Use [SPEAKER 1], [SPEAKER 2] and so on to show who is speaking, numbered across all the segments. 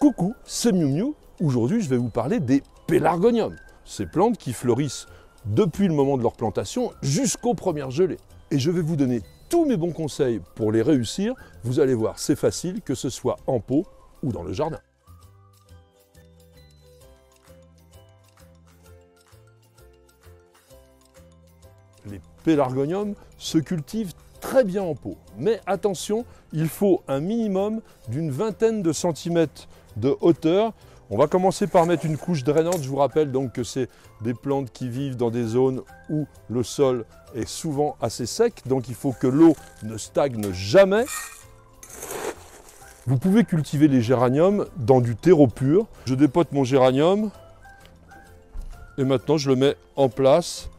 [SPEAKER 1] Coucou, c'est Miu Miu. Aujourd'hui, je vais vous parler des pélargoniums. Ces plantes qui fleurissent depuis le moment de leur plantation jusqu'aux premières gelées. Et je vais vous donner tous mes bons conseils pour les réussir. Vous allez voir, c'est facile, que ce soit en pot ou dans le jardin. Les pélargoniums se cultivent très bien en pot. Mais attention, il faut un minimum d'une vingtaine de centimètres de hauteur. On va commencer par mettre une couche drainante. Je vous rappelle donc que c'est des plantes qui vivent dans des zones où le sol est souvent assez sec. Donc il faut que l'eau ne stagne jamais. Vous pouvez cultiver les géraniums dans du terreau pur. Je dépote mon géranium et maintenant je le mets en place.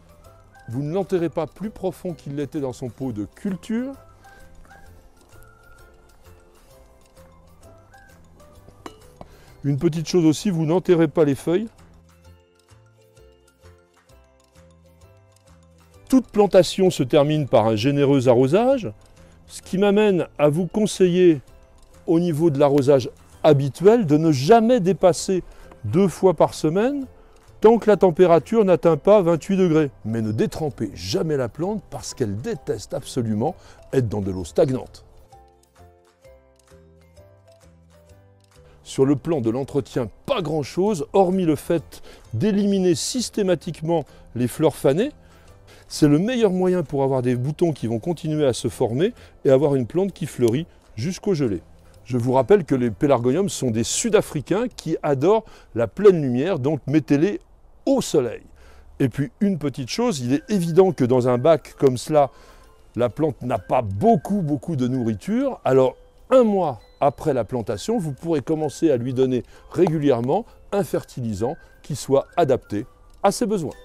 [SPEAKER 1] Vous ne l'enterrez pas plus profond qu'il l'était dans son pot de culture. Une petite chose aussi, vous n'enterrez pas les feuilles. Toute plantation se termine par un généreux arrosage, ce qui m'amène à vous conseiller au niveau de l'arrosage habituel de ne jamais dépasser 2 fois par semaine tant que la température n'atteint pas 28 degrés. Mais ne détrempez jamais la plante parce qu'elle déteste absolument être dans de l'eau stagnante. Sur le plan de l'entretien, pas grand-chose, hormis le fait d'éliminer systématiquement les fleurs fanées. C'est le meilleur moyen pour avoir des boutons qui vont continuer à se former et avoir une plante qui fleurit jusqu'au gelé. Je vous rappelle que les pélargoniums sont des Sud-Africains qui adorent la pleine lumière, donc mettez-les au soleil. Et puis une petite chose, il est évident que dans un bac comme cela, la plante n'a pas beaucoup de nourriture. Alors un mois après la plantation, vous pourrez commencer à lui donner régulièrement un fertilisant qui soit adapté à ses besoins.